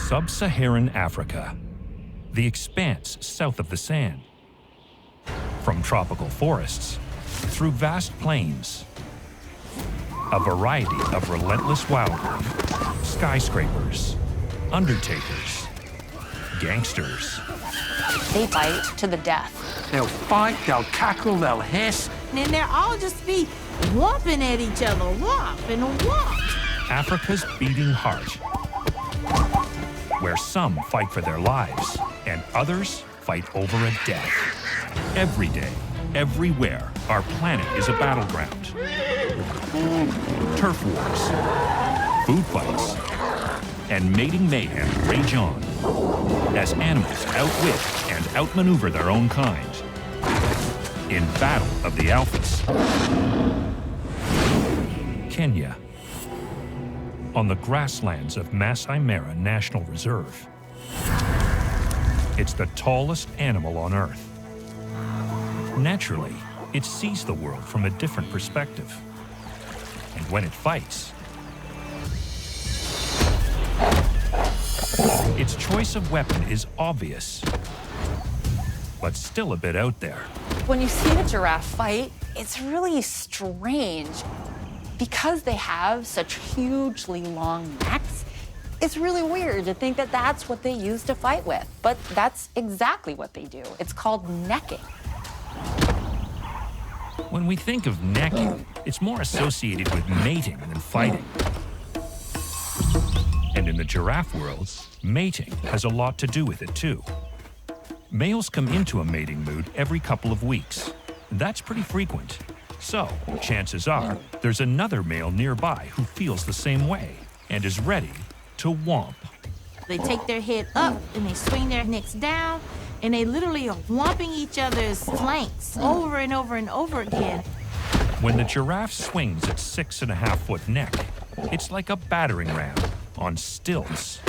Sub-Saharan Africa, the expanse south of the sand. From tropical forests through vast plains, a variety of relentless wildlife, skyscrapers, undertakers, gangsters. They fight to the death. They'll fight, they'll cackle, they'll hiss. And they'll all just be whomping at each other, whomp and whomp. Africa's beating heart, where some fight for their lives and others fight over a death. Every day, everywhere, our planet is a battleground. Turf wars, food fights, and mating mayhem rage on as animals outwit and outmaneuver their own kind in Battle of the Alphas. Kenya, on the grasslands of Masai Mara National Reserve. It's the tallest animal on Earth. Naturally, it sees the world from a different perspective. And when it fights, its choice of weapon is obvious, but still a bit out there. When you see a giraffe fight, it's really strange. Because they have such hugely long necks, it's really weird to think that that's what they use to fight with. But that's exactly what they do. It's called necking. When we think of necking, it's more associated with mating than fighting. And in the giraffe world, mating has a lot to do with it too. Males come into a mating mood every couple of weeks. That's pretty frequent. So, chances are, there's another male nearby who feels the same way and is ready to whomp. They take their head up and they swing their necks down, and they literally are whomping each other's flanks over and over and over again. When the giraffe swings its 6.5-foot neck, it's like a battering ram on stilts.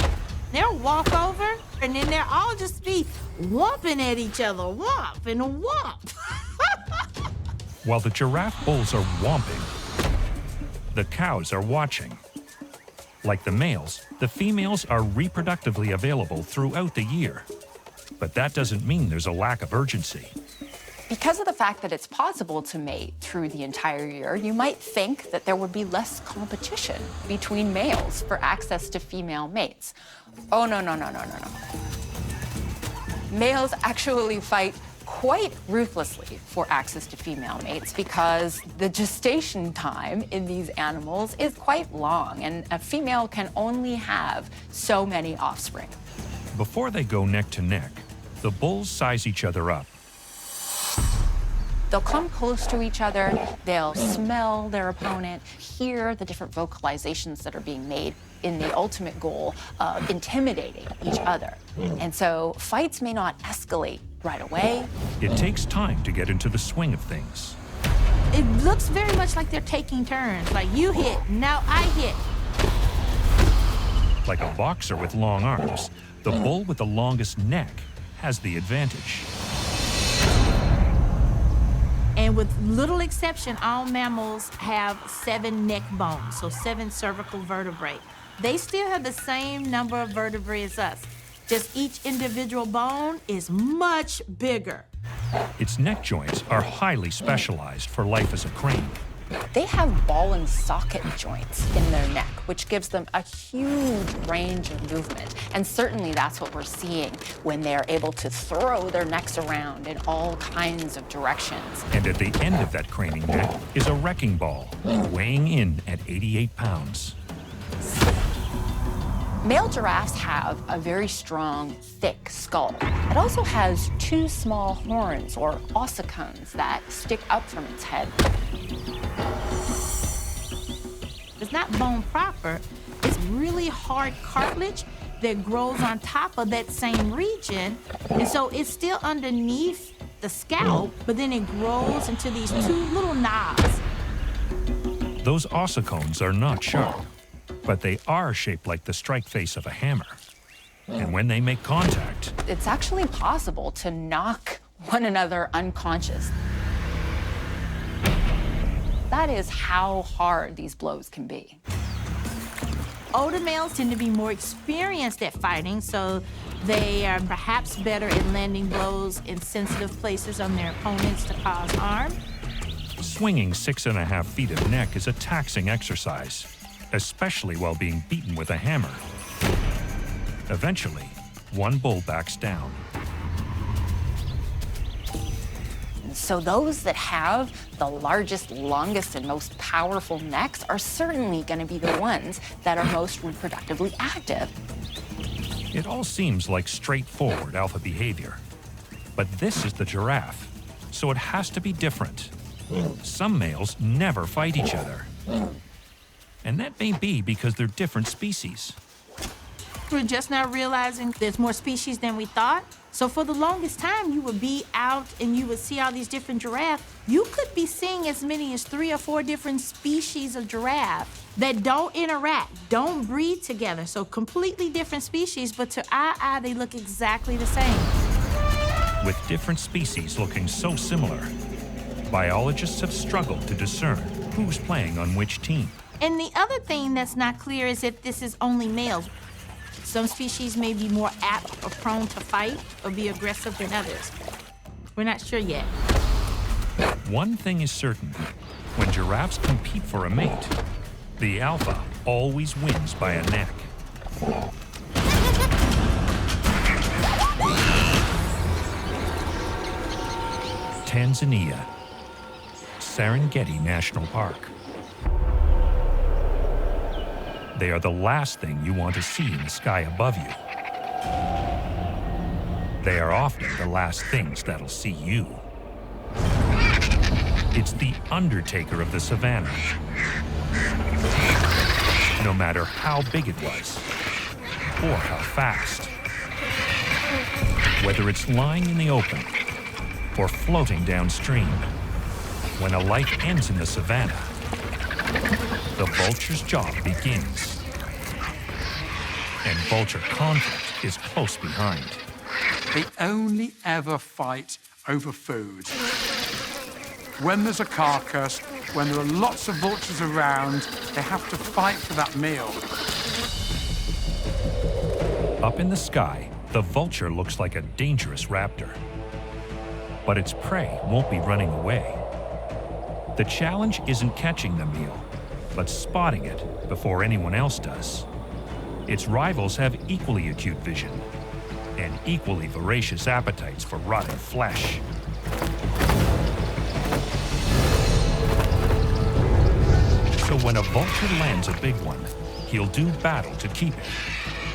They'll walk over, and then they'll all just be whomping at each other, whomp and whomp. While the giraffe bulls are whomping, the cows are watching. Like the males, the females are reproductively available throughout the year. But that doesn't mean there's a lack of urgency. Because of the fact that it's possible to mate through the entire year, you might think that there would be less competition between males for access to female mates. Oh, no, no, no, no, no, no. Males actually fight quite ruthlessly for access to female mates because the gestation time in these animals is quite long, and a female can only have so many offspring. Before they go neck to neck, the bulls size each other up. They'll come close to each other, they'll smell their opponent, hear the different vocalizations that are being made in the ultimate goal of intimidating each other. And so fights may not escalate right away. It takes time to get into the swing of things. It looks very much like they're taking turns, like you hit, now I hit. Like a boxer with long arms, the bull with the longest neck has the advantage. And with little exception, all mammals have 7 neck bones, so 7 cervical vertebrae. They still have the same number of vertebrae as us, just each individual bone is much bigger. Its neck joints are highly specialized for life as a crane. They have ball and socket joints in their neck, which gives them a huge range of movement. And certainly that's what we're seeing when they're able to throw their necks around in all kinds of directions. And at the end of that craning neck is a wrecking ball, weighing in at 88 pounds. Male giraffes have a very strong, thick skull. It also has 2 small horns, or ossicones, that stick up from its head. It's not bone proper, it's really hard cartilage that grows on top of that same region. And so it's still underneath the scalp, but then it grows into these 2 little knobs. Those ossicones are not sharp, but they are shaped like the strike face of a hammer. And when they make contact, It's actually possible to knock one another unconscious. That is how hard these blows can be. Older males tend to be more experienced at fighting, so they are perhaps better at landing blows in sensitive places on their opponents to cause harm. Swinging 6.5 feet of neck is a taxing exercise, especially while being beaten with a hammer. Eventually, one bull backs down. So those that have the largest, longest, and most powerful necks are certainly going to be the ones that are most reproductively active. It all seems like straightforward alpha behavior. But this is the giraffe, so it has to be different. Some males never fight each other. And that may be because they're different species. We're just now realizing there's more species than we thought. So for the longest time, you would be out and you would see all these different giraffes. You could be seeing as many as 3 or 4 different species of giraffe that don't interact, don't breed together. So completely different species, but to our eye, they look exactly the same. With different species looking so similar, biologists have struggled to discern who's playing on which team. And the other thing that's not clear is if this is only males. Some species may be more apt or prone to fight or be aggressive than others. We're not sure yet. One thing is certain. When giraffes compete for a mate, the alpha always wins by a neck. Tanzania, Serengeti National Park. They are the last thing you want to see in the sky above you. They are often the last things that'll see you. It's the undertaker of the savannah. No matter how big it was, or how fast. Whether it's lying in the open, or floating downstream, when a life ends in the savannah, the vulture's job begins. And vulture conflict is close behind. They only ever fight over food. When there's a carcass, when there are lots of vultures around, they have to fight for that meal. Up in the sky, the vulture looks like a dangerous raptor. But its prey won't be running away. The challenge isn't catching the meal, but spotting it before anyone else does. Its rivals have equally acute vision and equally voracious appetites for rotting flesh. So when a vulture lands a big one, he'll do battle to keep it.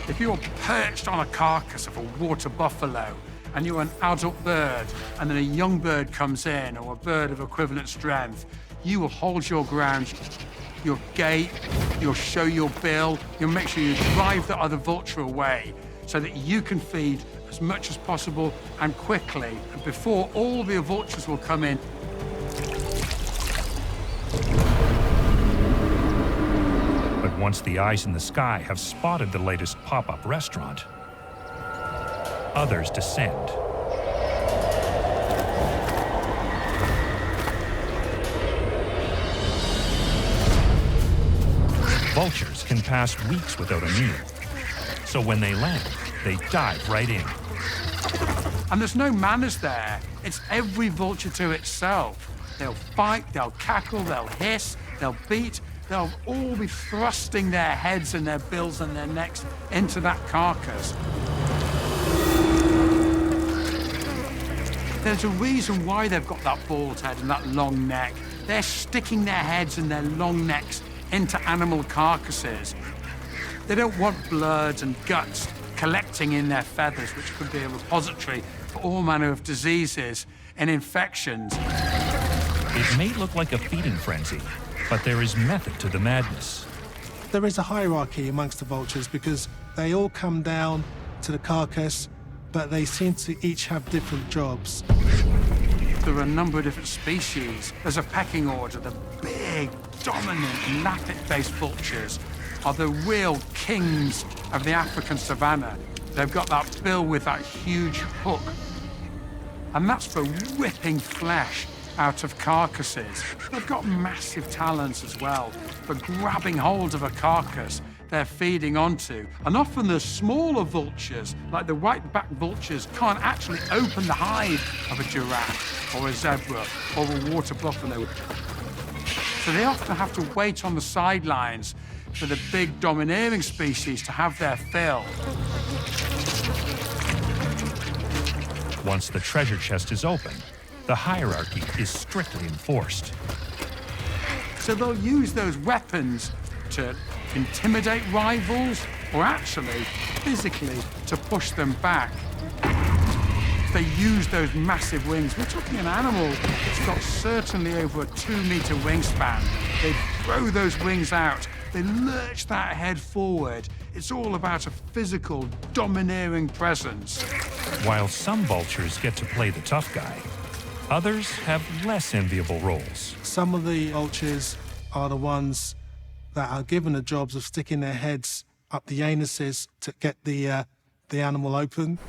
If you're perched on a carcass of a water buffalo and you're an adult bird and then a young bird comes in or a bird of equivalent strength, you will hold your ground, you'll gate, you'll show your bill, you'll make sure you drive the other vulture away so that you can feed as much as possible and quickly and before all the vultures will come in. But once the eyes in the sky have spotted the latest pop-up restaurant, others descend. Vultures can pass weeks without a meal. So when they land, they dive right in. And there's no manners there. It's every vulture to itself. They'll fight, they'll cackle, they'll hiss, they'll beat. They'll all be thrusting their heads and their bills and their necks into that carcass. There's a reason why they've got that bald head and that long neck. They're sticking their heads and their long necks into animal carcasses. They don't want blood and guts collecting in their feathers, which could be a repository for all manner of diseases and infections. It may look like a feeding frenzy, but there is method to the madness. There is a hierarchy amongst the vultures because they all come down to the carcass, but they seem to each have different jobs. There are a number of different species. There's a pecking order. The big, dominant, lappet-faced vultures are the real kings of the African savannah. They've got that bill with that huge hook. And that's for ripping flesh out of carcasses. They've got massive talons as well for grabbing hold of a carcass, they're feeding onto. And often the smaller vultures, like the white-backed vultures, can't actually open the hide of a giraffe or a zebra or a water buffalo. So they often have to wait on the sidelines for the big domineering species to have their fill. Once the treasure chest is open, the hierarchy is strictly enforced. So they'll use those weapons to intimidate rivals, or actually, physically, to push them back. They use those massive wings. We're talking an animal that's got certainly over a 2-meter wingspan. They throw those wings out. They lurch that head forward. It's all about a physical, domineering presence. While some vultures get to play the tough guy, others have less enviable roles. Some of the vultures are the ones that are given the jobs of sticking their heads up the anuses to get the animal open.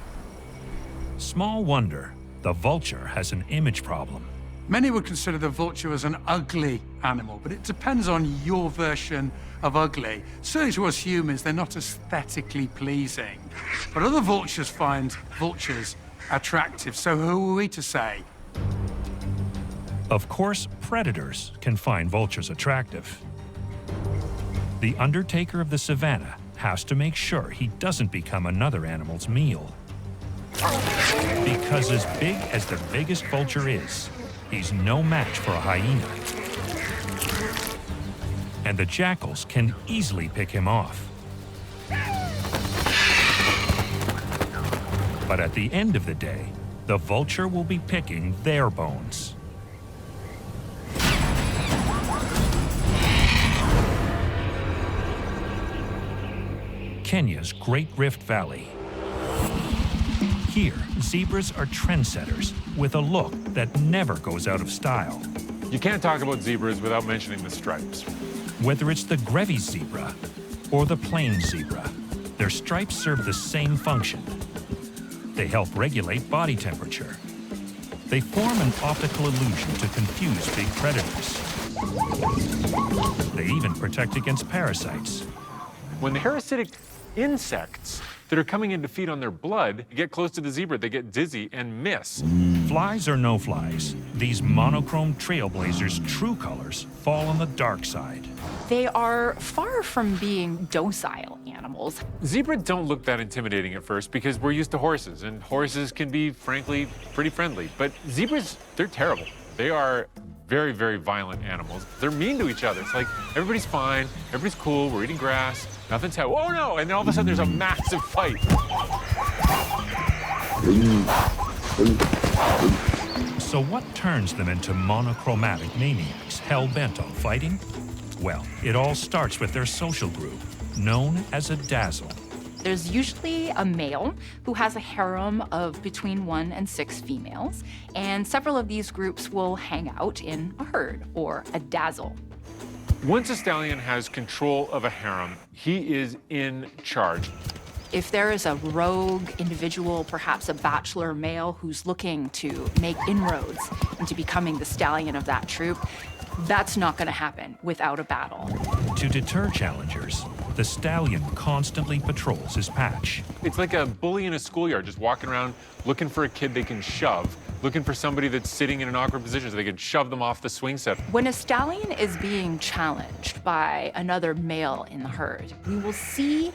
Small wonder the vulture has an image problem. Many would consider the vulture as an ugly animal, but it depends on your version of ugly. Certainly to us humans, they're not aesthetically pleasing. But other vultures find vultures attractive, so who are we to say? Of course, predators can find vultures attractive. The undertaker of the savannah has to make sure he doesn't become another animal's meal. Because as big as the biggest vulture is, he's no match for a hyena. And the jackals can easily pick him off. But at the end of the day, the vulture will be picking their bones. Kenya's Great Rift Valley. Here, zebras are trendsetters with a look that never goes out of style. You can't talk about zebras without mentioning the stripes. Whether it's the Grevy's zebra or the plain zebra, their stripes serve the same function. They help regulate body temperature. They form an optical illusion to confuse big predators. They even protect against parasites. When the parasitic insects that are coming in to feed on their blood get close to the zebra, they get dizzy and miss. Flies or no flies, these monochrome trailblazers' true colors fall on the dark side. They are far from being docile animals. Zebras don't look that intimidating at first because we're used to horses, and horses can be, frankly, pretty friendly. But zebras, they're terrible. They are very, very violent animals. They're mean to each other. It's like everybody's fine, everybody's cool, we're eating grass, nothing's happening. Oh no! And then all of a sudden there's a massive fight. So what turns them into monochromatic maniacs hell-bent on fighting? Well, it all starts with their social group, known as a dazzle. There's usually a male who has a harem of between 1 and 6 females, and several of these groups will hang out in a herd, or a dazzle. Once a stallion has control of a harem, he is in charge. If there is a rogue individual, perhaps a bachelor male who's looking to make inroads into becoming the stallion of that troop, that's not going to happen without a battle. To deter challengers, the stallion constantly patrols his patch. It's like a bully in a schoolyard just walking around looking for a kid they can shove, looking for somebody that's sitting in an awkward position so they can shove them off the swing set. When a stallion is being challenged by another male in the herd, we will see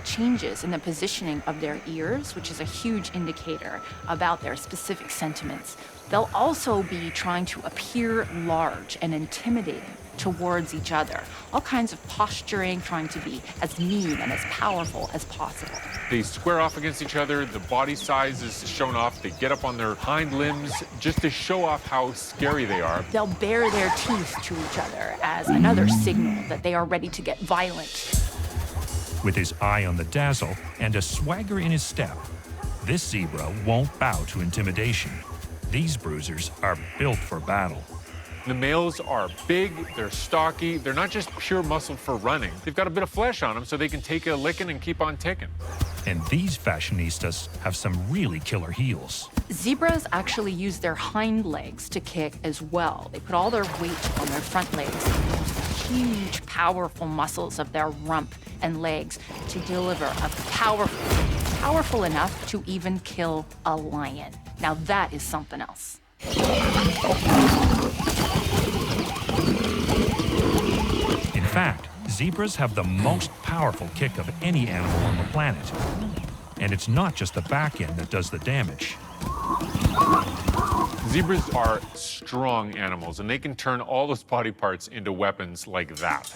changes in the positioning of their ears, which is a huge indicator about their specific sentiments. They'll also be trying to appear large and intimidating towards each other. All kinds of posturing, trying to be as mean and as powerful as possible. They square off against each other, the body size is shown off, they get up on their hind limbs just to show off how scary they are. They'll bare their teeth to each other as another signal that they are ready to get violent. With his eye on the dazzle and a swagger in his step, this zebra won't bow to intimidation. These bruisers are built for battle. The males are big, they're stocky, they're not just pure muscle for running. They've got a bit of flesh on them so they can take a licking and keep on ticking. And these fashionistas have some really killer heels. Zebras actually use their hind legs to kick as well. They put all their weight on their front legs, huge, powerful muscles of their rump and legs to deliver a powerful enough to even kill a lion. Now that is something else. In fact, zebras have the most powerful kick of any animal on the planet. And it's not just the back end that does the damage. Zebras are strong animals, and they can turn all those body parts into weapons like that.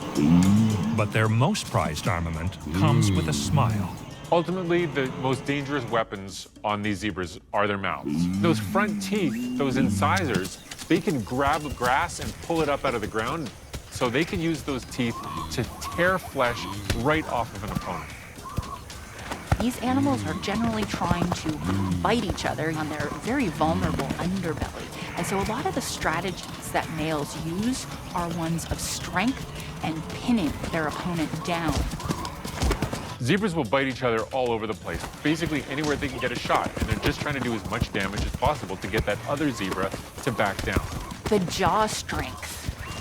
But their most prized armament comes with a smile. Ultimately, the most dangerous weapons on these zebras are their mouths. Those front teeth, those incisors, they can grab grass and pull it up out of the ground, so they can use those teeth to tear flesh right off of an opponent. These animals are generally trying to bite each other on their very vulnerable underbelly. And so a lot of the strategies that males use are ones of strength and pinning their opponent down. Zebras will bite each other all over the place, basically anywhere they can get a shot, and they're just trying to do as much damage as possible to get that other zebra to back down. The jaw strength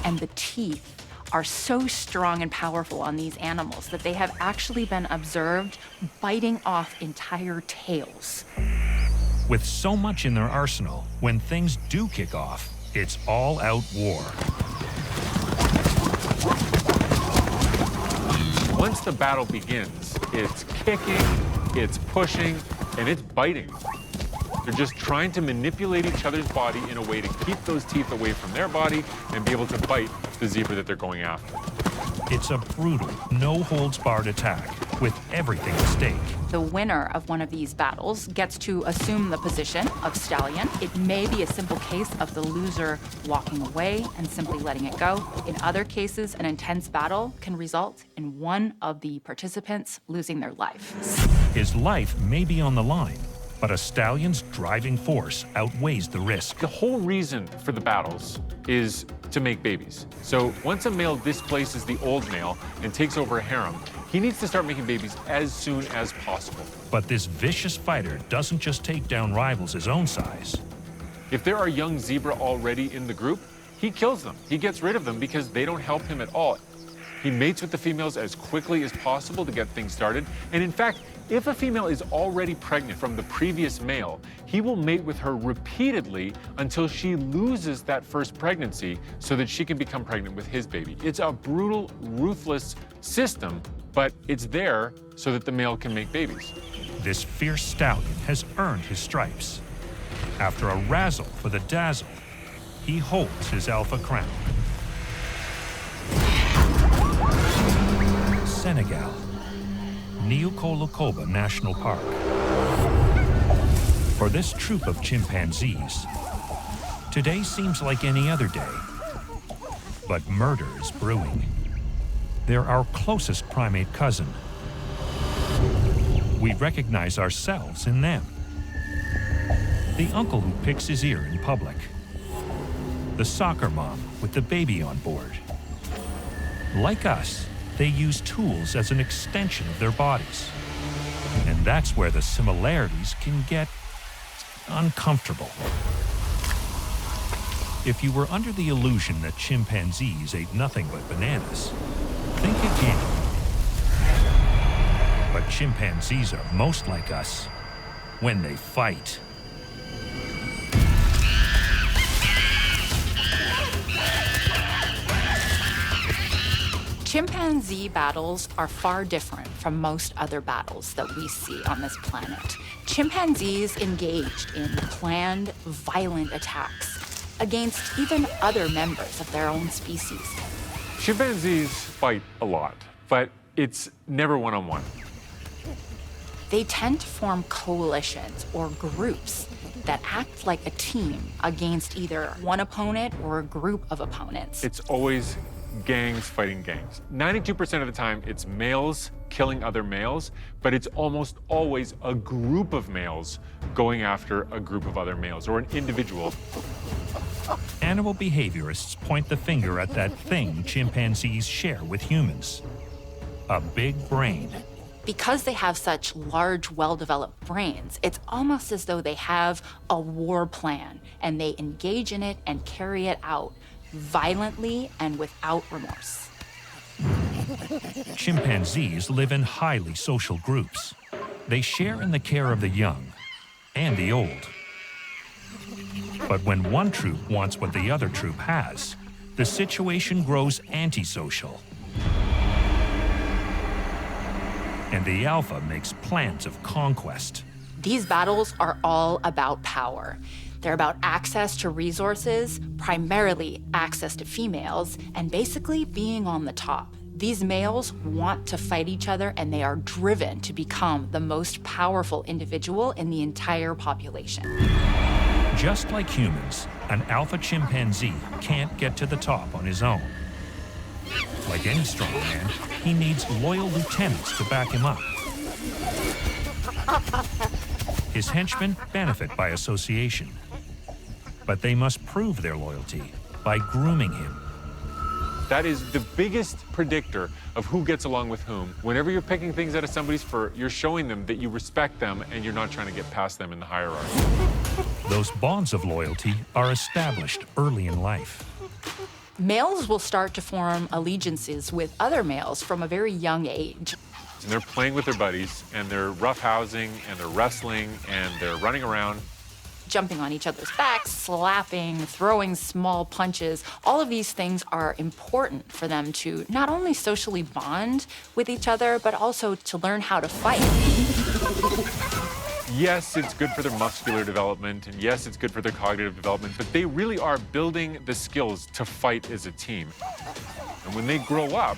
and the teeth are so strong and powerful on these animals that they have actually been observed biting off entire tails. With so much in their arsenal, when things do kick off, it's all-out war. Once the battle begins, it's kicking, it's pushing, and it's biting. They're just trying to manipulate each other's body in a way to keep those teeth away from their body and be able to bite the zebra that they're going after. It's a brutal, no-holds-barred attack with everything at stake. The winner of one of these battles gets to assume the position of stallion. It may be a simple case of the loser walking away and simply letting it go. In other cases, an intense battle can result in one of the participants losing their life. His life may be on the line, but a stallion's driving force outweighs the risk. The whole reason for the battles is to make babies. So once a male displaces the old male and takes over a harem, he needs to start making babies as soon as possible. But this vicious fighter doesn't just take down rivals his own size. If there are young zebra already in the group, he kills them. He gets rid of them because they don't help him at all. He mates with the females as quickly as possible to get things started. And in fact, if a female is already pregnant from the previous male, he will mate with her repeatedly until she loses that first pregnancy so that she can become pregnant with his baby. It's a brutal, ruthless system, but it's there so that the male can make babies. This fierce stallion has earned his stripes. After a razzle for the dazzle, he holds his alpha crown. Senegal, Niokolo-Koba National Park. For this troop of chimpanzees, today seems like any other day. But murder is brewing. They're our closest primate cousin. We recognize ourselves in them. The uncle who picks his ear in public. The soccer mom with the baby on board. Like us, they use tools as an extension of their bodies. And that's where the similarities can get uncomfortable. If you were under the illusion that chimpanzees ate nothing but bananas, think again. But chimpanzees are most like us when they fight. Chimpanzee battles are far different from most other battles that we see on this planet. Chimpanzees engaged in planned, violent attacks against even other members of their own species. Chimpanzees fight a lot, but it's never one-on-one. They tend to form coalitions or groups that act like a team against either one opponent or a group of opponents. It's always gangs fighting gangs. 92% of the time, it's males killing other males, but it's almost always a group of males going after a group of other males or an individual. Animal behaviorists point the finger at that thing chimpanzees share with humans: a big brain. Because they have such large, well-developed brains, it's almost as though they have a war plan and they engage in it and carry it out violently and without remorse. Chimpanzees live in highly social groups. They share in the care of the young and the old. But when one troop wants what the other troop has, the situation grows antisocial. And the alpha makes plans of conquest. These battles are all about power. They're about access to resources, primarily access to females, and basically being on the top. These males want to fight each other, and they are driven to become the most powerful individual in the entire population. Just like humans, an alpha chimpanzee can't get to the top on his own. Like any strong man, he needs loyal lieutenants to back him up. His henchmen benefit by association, but they must prove their loyalty by grooming him. That is the biggest predictor of who gets along with whom. Whenever you're picking things out of somebody's fur, you're showing them that you respect them and you're not trying to get past them in the hierarchy. Those bonds of loyalty are established early in life. Males will start to form allegiances with other males from a very young age. And they're playing with their buddies, and they're roughhousing, and they're wrestling, and they're running around. Jumping on each other's backs, slapping, throwing small punches. All of these things are important for them to not only socially bond with each other, but also to learn how to fight. Yes, it's good for their muscular development, and yes, it's good for their cognitive development, but they really are building the skills to fight as a team. And when they grow up,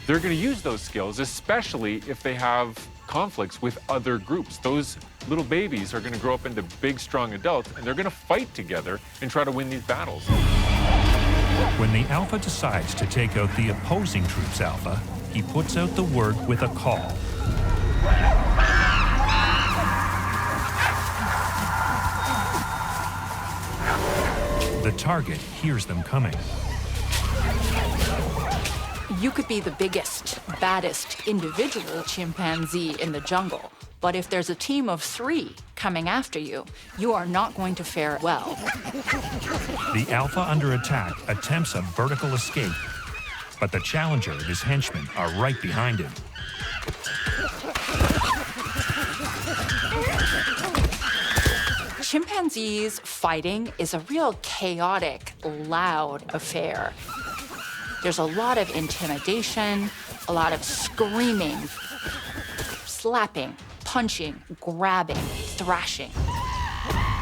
they're going to use those skills, especially if they have conflicts with other groups. Those little babies are going to grow up into big, strong adults, and they're going to fight together and try to win these battles. When the alpha decides to take out the opposing troop's alpha, he puts out the word with a call. The target hears them coming. You could be the biggest, baddest individual chimpanzee in the jungle, but if there's a team of 3 coming after you, you are not going to fare well. The alpha under attack attempts a vertical escape, but the challenger and his henchmen are right behind him. Chimpanzees fighting is a real chaotic, loud affair. There's a lot of intimidation, a lot of screaming, slapping, punching, grabbing, thrashing.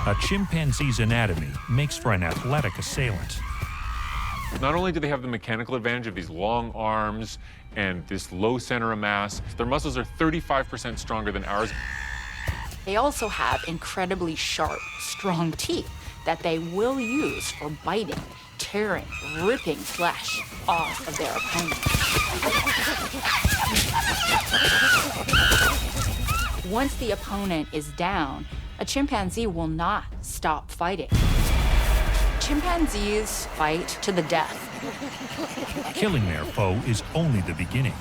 A chimpanzee's anatomy makes for an athletic assailant. Not only do they have the mechanical advantage of these long arms and this low center of mass, their muscles are 35% stronger than ours. They also have incredibly sharp, strong teeth that they will use for biting, tearing, ripping flesh off of their opponent. Once the opponent is down, a chimpanzee will not stop fighting. Chimpanzees fight to the death. Killing their foe is only the beginning.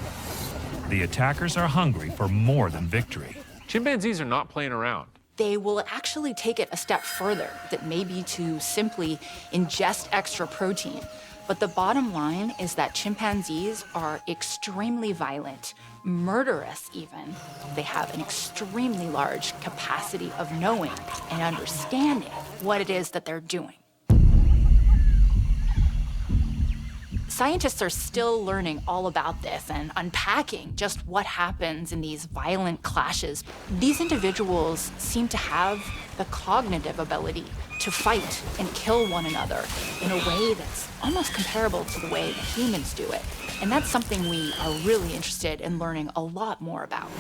The attackers are hungry for more than victory. Chimpanzees are not playing around. They will actually take it a step further, that may be to simply ingest extra protein. But the bottom line is that chimpanzees are extremely violent, murderous even. They have an extremely large capacity of knowing and understanding what it is that they're doing. Scientists are still learning all about this and unpacking just what happens in these violent clashes. These individuals seem to have the cognitive ability to fight and kill one another in a way that's almost comparable to the way humans do it. And that's something we are really interested in learning a lot more about.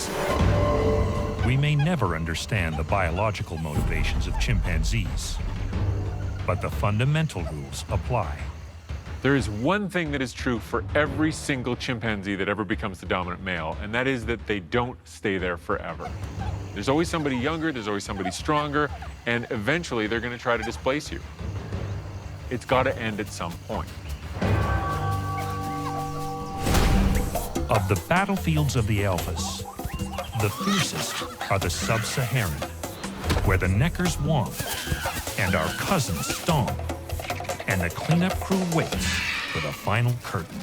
We may never understand the biological motivations of chimpanzees, but the fundamental rules apply. There is one thing that is true for every single chimpanzee that ever becomes the dominant male, and that is that they don't stay there forever. There's always somebody younger, there's always somebody stronger, and eventually they're going to try to displace you. It's got to end at some point. Of the battlefields of the alphas, the fiercest are the sub-Saharan, where the neckers womp and our cousins stomp, and the cleanup crew waits for the final curtain.